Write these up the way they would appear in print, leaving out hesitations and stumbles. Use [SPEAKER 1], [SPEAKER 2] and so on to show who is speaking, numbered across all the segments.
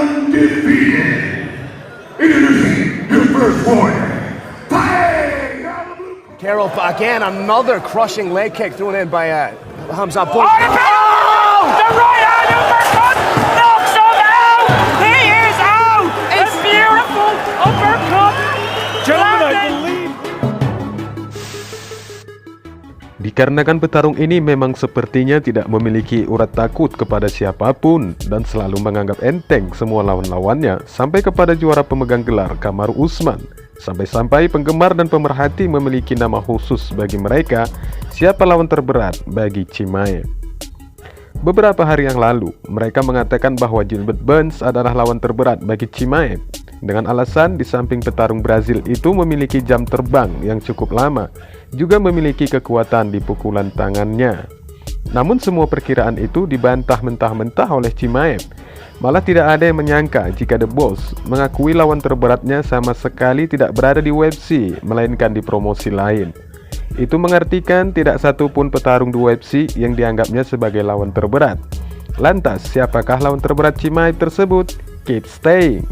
[SPEAKER 1] undefeated. Introducing your first warrior. Fight!
[SPEAKER 2] Carroll again, another crushing leg kick thrown in by Hamza Boy.
[SPEAKER 3] The right hand uppercut knocks him out. He is out. It's beautiful uppercut.
[SPEAKER 4] Dikarenakan petarung ini memang sepertinya tidak memiliki urat takut kepada siapapun dan selalu menganggap enteng semua lawan-lawannya, sampai kepada juara pemegang gelar Kamaru Usman. Sampai-sampai penggemar dan pemerhati memiliki nama khusus bagi mereka, siapa lawan terberat bagi Chimaev. Beberapa hari yang lalu, mereka mengatakan bahwa Gilbert Burns adalah lawan terberat bagi Chimaev, dengan alasan di samping petarung Brazil itu memiliki jam terbang yang cukup lama, juga memiliki kekuatan di pukulan tangannya. Namun semua perkiraan itu dibantah mentah-mentah oleh Chimaev. Malah tidak ada yang menyangka jika The Boss mengakui lawan terberatnya sama sekali tidak berada di UFC, melainkan di promosi lain. Itu mengartikan tidak satu pun petarung di UFC yang dianggapnya sebagai lawan terberat. Lantas, siapakah lawan terberat Chimaev tersebut? Keep staying.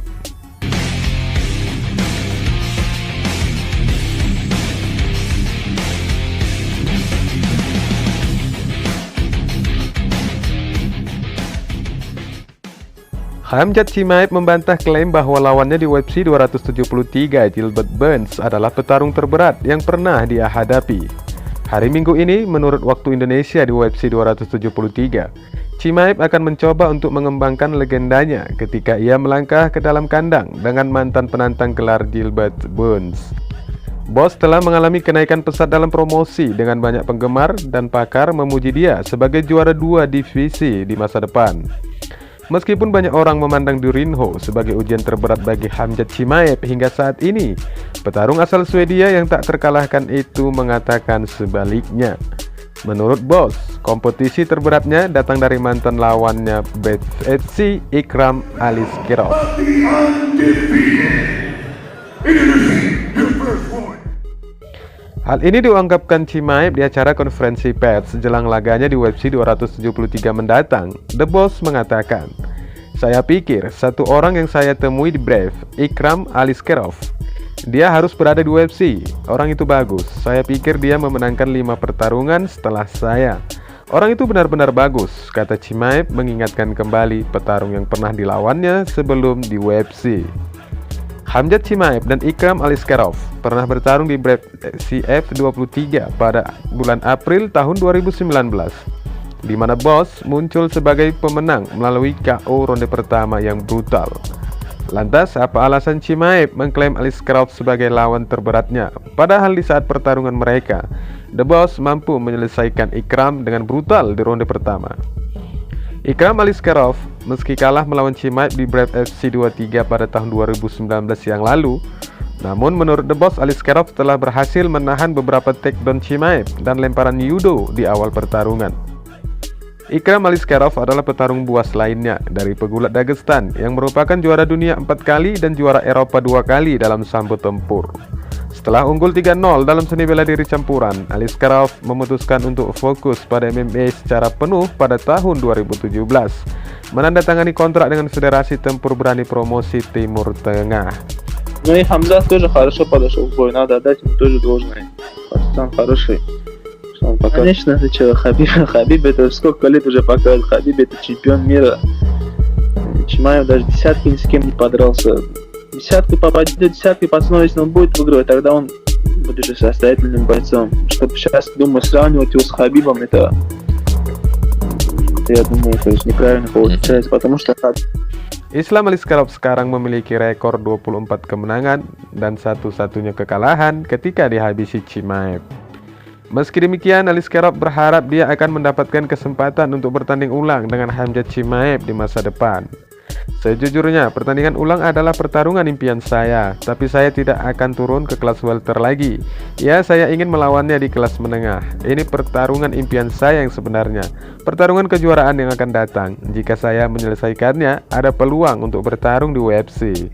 [SPEAKER 4] Khamzat Chimaev membantah klaim bahwa lawannya di UFC 273, Gilbert Burns, adalah petarung terberat yang pernah dia hadapi. Hari Minggu ini, menurut waktu Indonesia di UFC 273, Chimaev akan mencoba untuk mengembangkan legendanya ketika ia melangkah ke dalam kandang dengan mantan penantang gelar Gilbert Burns. Boss telah mengalami kenaikan pesat dalam promosi dengan banyak penggemar dan pakar memuji dia sebagai juara 2 divisi di masa depan. Meskipun banyak orang memandang Durinho sebagai ujian terberat bagi Khamzat Chimaev hingga saat ini, petarung asal Swedia yang tak terkalahkan itu mengatakan sebaliknya. Menurut Boss, kompetisi terberatnya datang dari mantan lawannya BFC Ikram Aliskerov. Hal ini diungkapkan Chimaev di acara konferensi pers jelang laganya di UFC 273 mendatang. The Boss mengatakan, "Saya pikir satu orang yang saya temui di BREF, Ikram Aliskerov. Dia harus berada di UFC. Orang itu bagus. Saya pikir dia memenangkan 5 pertarungan setelah saya. Orang itu benar-benar bagus," kata Chimaev mengingatkan kembali petarung yang pernah dilawannya sebelum di UFC. Khamzat Chimaev dan Ikram Aliskerov pernah bertarung di BREF CF 23 pada bulan April tahun 2019, di mana Boss muncul sebagai pemenang melalui KO ronde pertama yang brutal. Lantas, apa alasan Chimaev mengklaim Aliskerov sebagai lawan terberatnya? Padahal di saat pertarungan mereka, The Boss mampu menyelesaikan Ikram dengan brutal di ronde pertama. Ikram Aliskerov meski kalah melawan Chimaev di BREF FC 23 pada tahun 2019 yang lalu, namun menurut The Boss, Aliskerov telah berhasil menahan beberapa takedown Chimaev dan lemparan judo di awal pertarungan. Ikram Aliskerov adalah petarung buas lainnya dari pegulat Dagestan yang merupakan juara dunia 4 kali dan juara Eropa 2 kali dalam sambo tempur. Setelah unggul 3-0 dalam seni bela diri campuran, Aliskerov memutuskan untuk fokus pada MMA secara penuh pada tahun 2017, menandatangani kontrak dengan Federasi Tempur Berani Promosi Timur Tengah.
[SPEAKER 5] Ну и Хамзат тоже хорошо подошел к бою, надо отдать ему тоже должное. Пацан хороший. Что он показывает. Конечно, ты че, Хабиб это сколько лет уже показывает, Хабиб это чемпион мира. Чимаев даже десятки ни с кем не подрался. Десятку попадет, десятки пацанов, если он будет выигрывать, тогда он будет уже состоятельным бойцом. Чтобы сейчас, думаю, сравнивать его с Хабибом, это я думаю, это неправильно получается, потому что
[SPEAKER 4] Islam Aliskerov sekarang memiliki rekor 24 kemenangan dan satu-satunya kekalahan ketika dihabisi Chimaev. Meski demikian, Aliskerov berharap dia akan mendapatkan kesempatan untuk bertanding ulang dengan Khamzat Chimaev di masa depan. "Sejujurnya, pertandingan ulang adalah pertarungan impian saya, tapi saya tidak akan turun ke kelas welter lagi. Ya, saya ingin melawannya di kelas menengah. Ini pertarungan impian saya yang sebenarnya. Pertarungan kejuaraan yang akan datang. Jika saya menyelesaikannya, ada peluang untuk bertarung di UFC."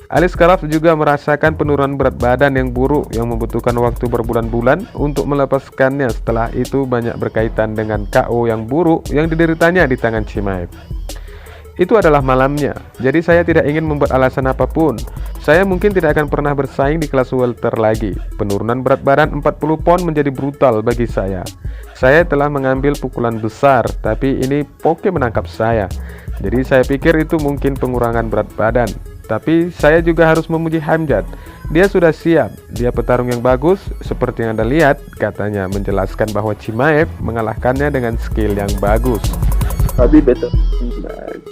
[SPEAKER 4] Aliskerov juga merasakan penurunan berat badan yang buruk yang membutuhkan waktu berbulan-bulan untuk melepaskannya. Setelah itu banyak berkaitan dengan KO yang buruk yang dideritanya di tangan Chimaev. Itu adalah malamnya, jadi saya tidak ingin membuat alasan apapun. Saya mungkin tidak akan pernah bersaing di kelas welter lagi. Penurunan berat badan 40 pon menjadi brutal bagi saya. Saya telah mengambil pukulan besar, tapi ini Poke menangkap saya. Jadi saya pikir itu mungkin pengurangan berat badan. Tapi saya juga harus memuji Hamzat. Dia sudah siap, dia petarung yang bagus, seperti yang Anda lihat, katanya menjelaskan bahwa Chimaev mengalahkannya dengan skill yang bagus.
[SPEAKER 5] Хабиб это,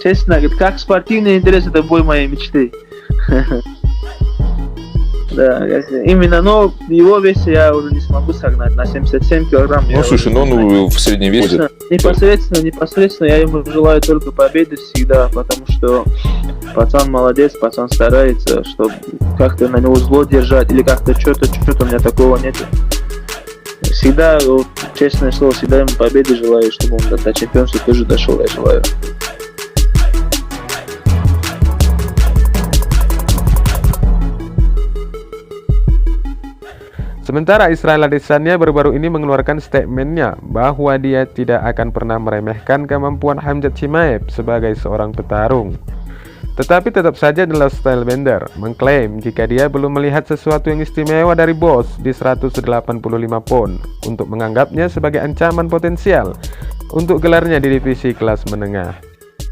[SPEAKER 5] честно, говорит, как спортивный интерес, это бой моей мечты. Да, именно, но его вес я уже не смогу согнать на 77 килограмм.
[SPEAKER 6] Ну, слушай, ну он в среднем весе.
[SPEAKER 5] Непосредственно я ему желаю только победы всегда, потому что пацан молодец, пацан старается, чтобы как-то на него зло держать или как-то что-то у меня такого нет. Всегда, вот, честное слово, всегда ему победы желаю, чтобы он до чемпионства тоже дошел, я желаю.
[SPEAKER 4] Sementara Israel Adesanya baru-baru ini mengeluarkan statementnya bahwa dia tidak akan pernah meremehkan kemampuan Hamzat Chimaev sebagai seorang petarung. Tetapi tetap saja The Stylebender mengklaim jika dia belum melihat sesuatu yang istimewa dari bos di 185 pon untuk menganggapnya sebagai ancaman potensial untuk gelarnya di divisi kelas menengah.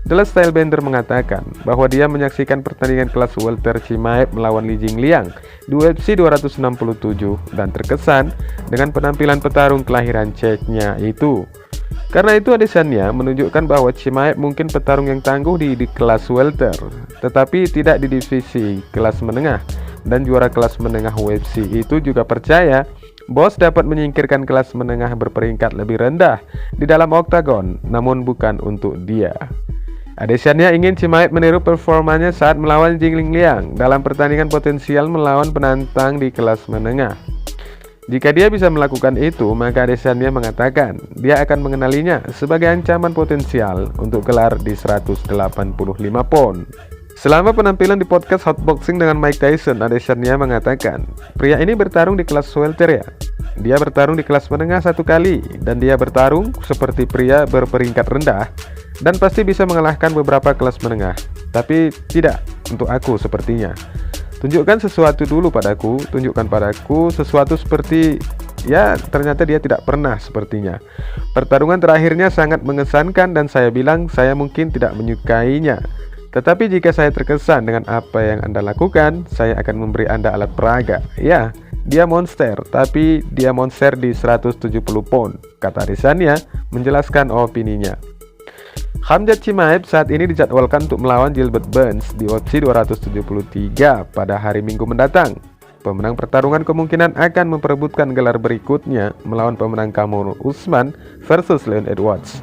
[SPEAKER 4] The Stylebender mengatakan bahwa dia menyaksikan pertandingan kelas welter Chimaev melawan Li Jingliang di UFC 267 dan terkesan dengan penampilan petarung kelahiran Czechnya itu. Karena itu Adesanya menunjukkan bahwa Chimaev mungkin petarung yang tangguh di kelas welter, tetapi tidak di divisi kelas menengah, dan juara kelas menengah UFC itu juga percaya bos dapat menyingkirkan kelas menengah berperingkat lebih rendah di dalam oktagon, namun bukan untuk dia. Adesanya ingin Chimaev meniru performanya saat melawan Jingliang dalam pertandingan potensial melawan penantang di kelas menengah. Jika dia bisa melakukan itu, maka Adesanya mengatakan dia akan mengenalinya sebagai ancaman potensial untuk gelar di 185 pon. Selama penampilan di podcast Hotboxing dengan Mike Tyson, Adesanya mengatakan, pria ini bertarung di kelas welter ya. Dia bertarung di kelas menengah 1 kali, dan dia bertarung seperti pria berperingkat rendah, dan pasti bisa mengalahkan beberapa kelas menengah. Tapi tidak untuk aku sepertinya. Tunjukkan sesuatu dulu padaku, tunjukkan padaku sesuatu seperti, ya ternyata dia tidak pernah sepertinya. Pertarungan terakhirnya sangat mengesankan dan saya bilang saya mungkin tidak menyukainya. Tetapi jika saya terkesan dengan apa yang Anda lakukan, saya akan memberi Anda alat peraga. Ya, dia monster, tapi dia monster di 170 pon, kata Adesanya menjelaskan opininya. Hamzat Chimaev saat ini dijadwalkan untuk melawan Gilbert Burns di UFC 273 pada hari Minggu mendatang. Pemenang pertarungan kemungkinan akan memperebutkan gelar berikutnya melawan pemenang Kamaru Usman versus Leon Edwards.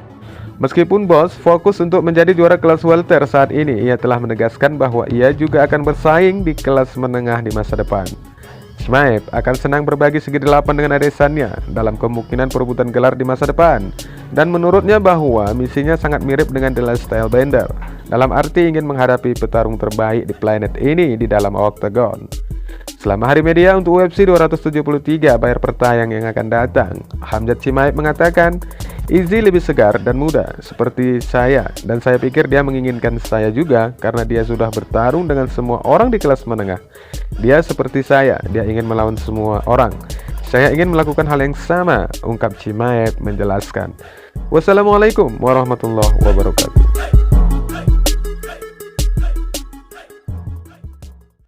[SPEAKER 4] Meskipun bos fokus untuk menjadi juara kelas welter saat ini, ia telah menegaskan bahwa ia juga akan bersaing di kelas menengah di masa depan. Chimaev akan senang berbagi segi 8 dengan Adesanya dalam kemungkinan perebutan gelar di masa depan, dan menurutnya bahwa misinya sangat mirip dengan The Stylebender dalam arti ingin menghadapi petarung terbaik di planet ini di dalam oktagon. Selama hari media untuk UFC 273 bayar per tayang yang akan datang, Hamzat Chimaev mengatakan, Izzy lebih segar dan muda seperti saya, dan saya pikir dia menginginkan saya juga karena dia sudah bertarung dengan semua orang di kelas menengah. Dia seperti saya, dia ingin melawan semua orang. Saya ingin melakukan hal yang sama, ungkap Chimaev menjelaskan. Wassalamualaikum warahmatullahi wabarakatuh.